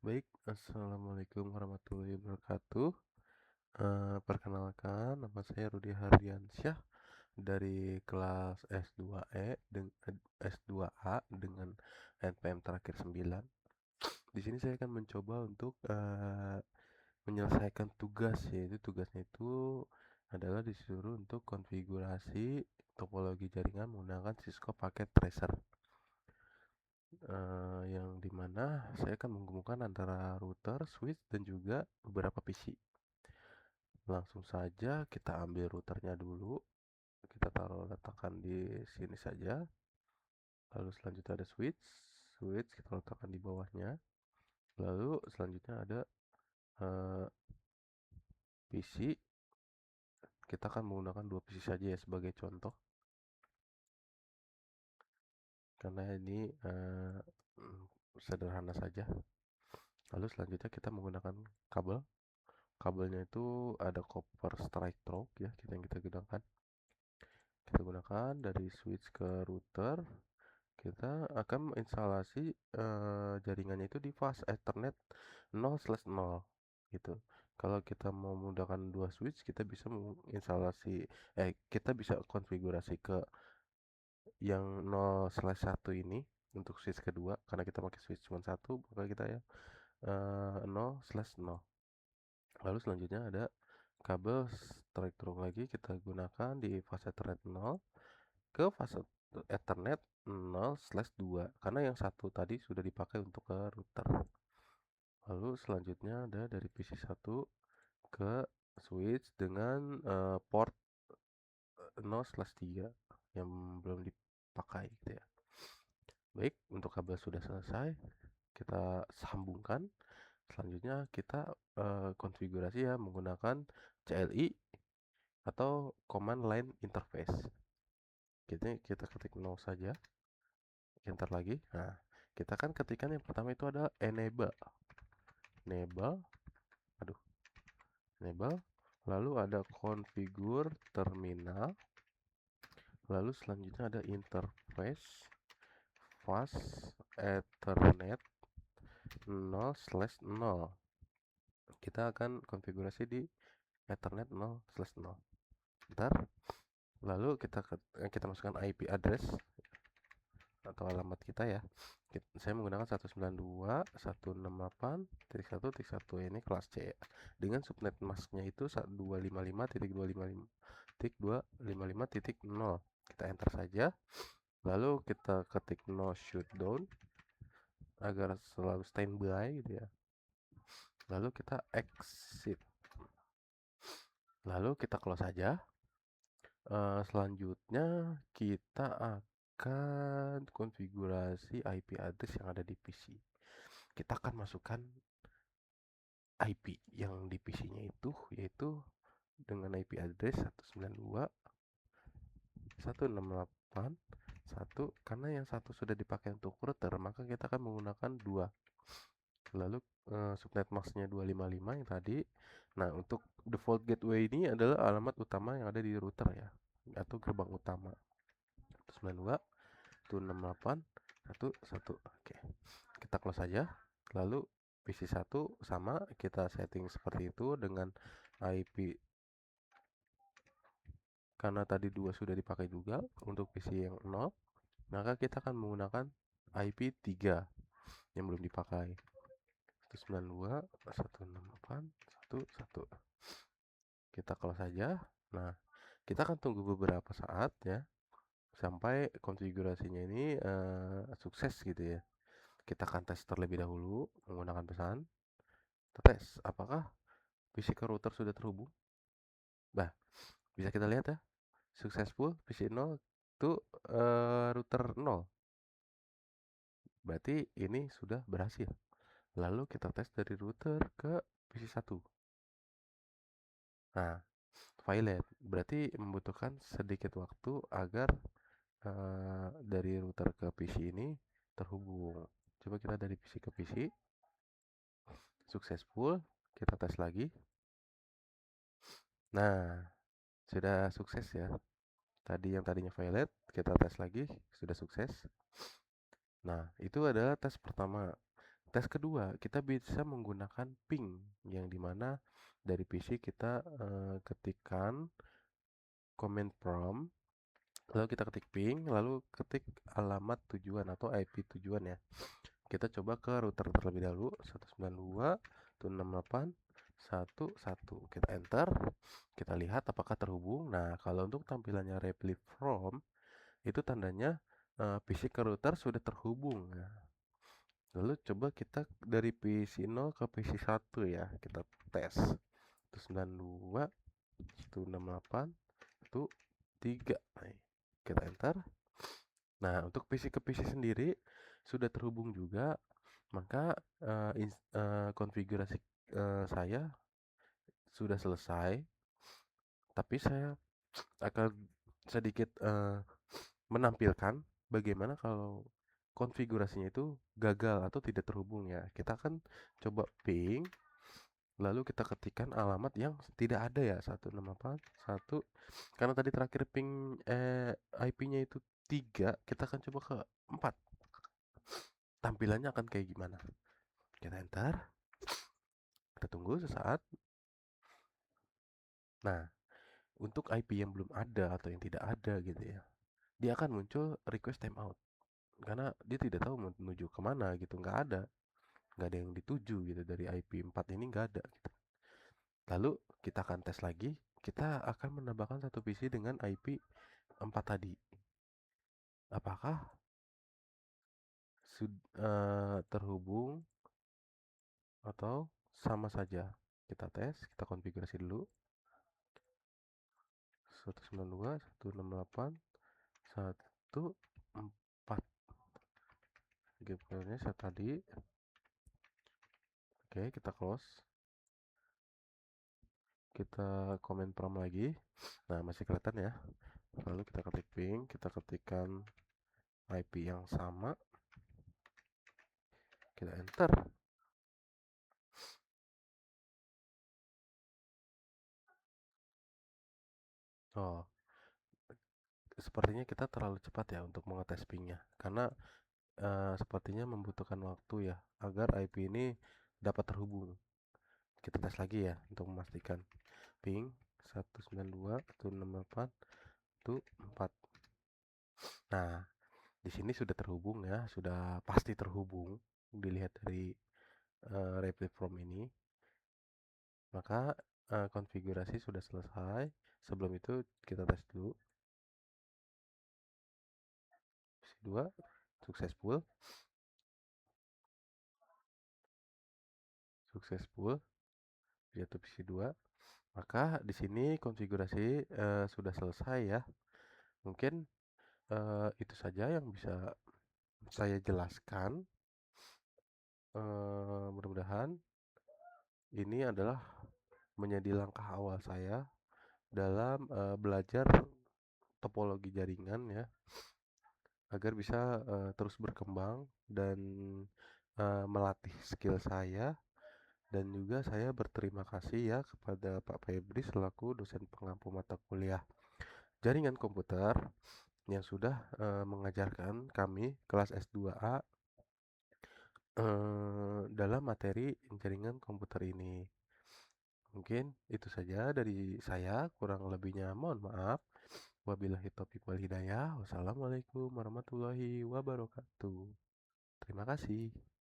Baik, assalamualaikum warahmatullahi wabarakatuh. Perkenalkan, nama saya Rudi Hardiansyah dari kelas S2A dengan NPM terakhir 9. Di sini saya akan mencoba untuk menyelesaikan tugas, yaitu tugasnya itu adalah disuruh untuk konfigurasi topologi jaringan menggunakan Cisco paket tracer. Yang dimana saya akan menggabungkan antara router, switch, dan juga beberapa PC. Langsung saja kita ambil routernya dulu, kita taruh letakkan di sini saja. Lalu selanjutnya ada switch kita letakkan di bawahnya. Lalu selanjutnya ada PC, kita akan menggunakan dua PC saja ya sebagai contoh, karena ini sederhana saja. Lalu selanjutnya kita menggunakan kabelnya itu ada copper strike through ya, yang kita gunakan. Kita gunakan dari switch ke router. Kita akan menginstalasi jaringannya itu di fast Ethernet 0/0 gitu. Kalau kita mau menggunakan dua switch, kita bisa kita bisa konfigurasi ke yang 0/1 ini untuk switch kedua, karena kita pakai switch cuma satu, maka kita ya 0/0. Lalu selanjutnya ada kabel straight through lagi, kita gunakan di fast Ethernet 0 ke fase Ethernet 0/2, karena yang satu tadi sudah dipakai untuk ke router. Lalu selanjutnya ada dari PC1 ke switch dengan port 0/3 yang belum dipakai gitu ya. Baik, untuk kabel sudah selesai, kita sambungkan. Selanjutnya kita konfigurasi ya menggunakan CLI atau command line interface. Kita ketik 0 saja, enter lagi. Nah, kita kan ketikkan yang pertama itu ada enable, aduh, enable. Lalu ada configure terminal. Lalu selanjutnya ada interface fast Ethernet 0/0. Kita akan konfigurasi di Ethernet 0/0. Ntar, lalu kita masukkan IP address atau alamat kita ya. Saya menggunakan 192.168.1.1 ini kelas C ya. Dengan subnet masknya itu 255.255.255.0. Kita enter saja. Lalu kita ketik no shutdown agar selalu standby gitu ya. Lalu kita exit. Lalu kita close saja. Selanjutnya kita akan konfigurasi IP address yang ada di PC. Kita akan masukkan IP yang di PC-nya itu, yaitu dengan IP address 192.168.1, karena yang satu sudah dipakai untuk router, maka kita akan menggunakan dua. Lalu subnet masknya 255 yang tadi. Nah, untuk default gateway ini adalah alamat utama yang ada di router ya, atau gerbang utama 192.168.1.1. Oke, kita close saja. Lalu PC1 sama, kita setting seperti itu dengan IP, karena tadi dua sudah dipakai juga untuk PC yang 0, maka kita akan menggunakan IP 3 yang belum dipakai, 192.168.1.1. Kita close saja. Nah, kita akan tunggu beberapa saat ya sampai konfigurasinya ini sukses gitu ya. Kita akan tes terlebih dahulu menggunakan pesan. Kita tes apakah PC ke router sudah terhubung. Bah, bisa kita lihat ya, successful PC 0 to router 0. Berarti ini sudah berhasil. Lalu kita tes dari router ke PC1. Nah, violet berarti membutuhkan sedikit waktu agar dari router ke PC ini terhubung. Coba kita dari PC ke PC. Successful. Kita tes lagi. Nah, sudah sukses ya. Tadi yang tadinya violet, kita tes lagi, sudah sukses. Nah, itu adalah tes pertama. Tes kedua, kita bisa menggunakan ping, yang dimana dari PC kita ketikkan command prompt, lalu kita ketik ping, lalu ketik alamat tujuan atau IP tujuan ya. Kita coba ke router terlebih dahulu, 192.168.1.1. Kita enter, kita lihat apakah terhubung. Nah, kalau untuk tampilannya reply from, itu tandanya PC ke router sudah terhubung. Nah, lalu coba kita dari PC 0 ke PC 1 ya, kita tes. 192, 168, 3. Nah, kita enter. Nah, untuk PC ke PC sendiri sudah terhubung juga, maka konfigurasi saya sudah selesai, tapi saya akan sedikit menampilkan bagaimana kalau konfigurasinya itu gagal atau tidak terhubung ya. Kita akan coba ping, lalu kita ketikkan alamat yang tidak ada ya, 168.1. Karena tadi terakhir ping IP-nya itu 3, kita akan coba ke 4. Tampilannya akan kayak gimana? Kita enter, kita tunggu sesaat. Nah, untuk IP yang belum ada atau yang tidak ada gitu ya, dia akan muncul request timeout karena dia tidak tahu menuju kemana gitu, nggak ada yang dituju gitu dari IP 4 ini, nggak ada gitu. Lalu kita akan tes lagi, kita akan menambahkan satu PC dengan IP 4 tadi. Apakah terhubung atau sama saja? Kita tes, kita konfigurasi dulu. 192.168.1.4. Gameplaynya saya tadi. Oke, kita close. Kita komen prompt lagi. Nah, masih kelihatan ya. Lalu kita ketik ping, kita ketikkan IP yang sama, kita enter. Oh, sepertinya kita terlalu cepat ya untuk mengetes pingnya, karena sepertinya membutuhkan waktu ya agar IP ini dapat terhubung. Kita tes lagi ya untuk memastikan. Ping 192.168.4. Nah, di sini sudah terhubung ya, sudah pasti terhubung dilihat dari reply from ini. Maka konfigurasi sudah selesai. Sebelum itu kita tes dulu. PC 2 successful. Yaitu PC 2. Maka di sini konfigurasi sudah selesai ya. Mungkin itu saja yang bisa saya jelaskan. Mudah-mudahan ini adalah menjadi langkah awal saya dalam belajar topologi jaringan ya, agar bisa terus berkembang dan melatih skill saya. Dan juga saya berterima kasih ya kepada Pak Febri selaku dosen pengampu mata kuliah jaringan komputer yang sudah mengajarkan kami kelas S2A dalam materi jaringan komputer ini. Mungkin itu saja dari saya, kurang lebihnya mohon maaf. Wabillahi taufiq wal hidayah. Wassalamualaikum warahmatullahi wabarakatuh. Terima kasih.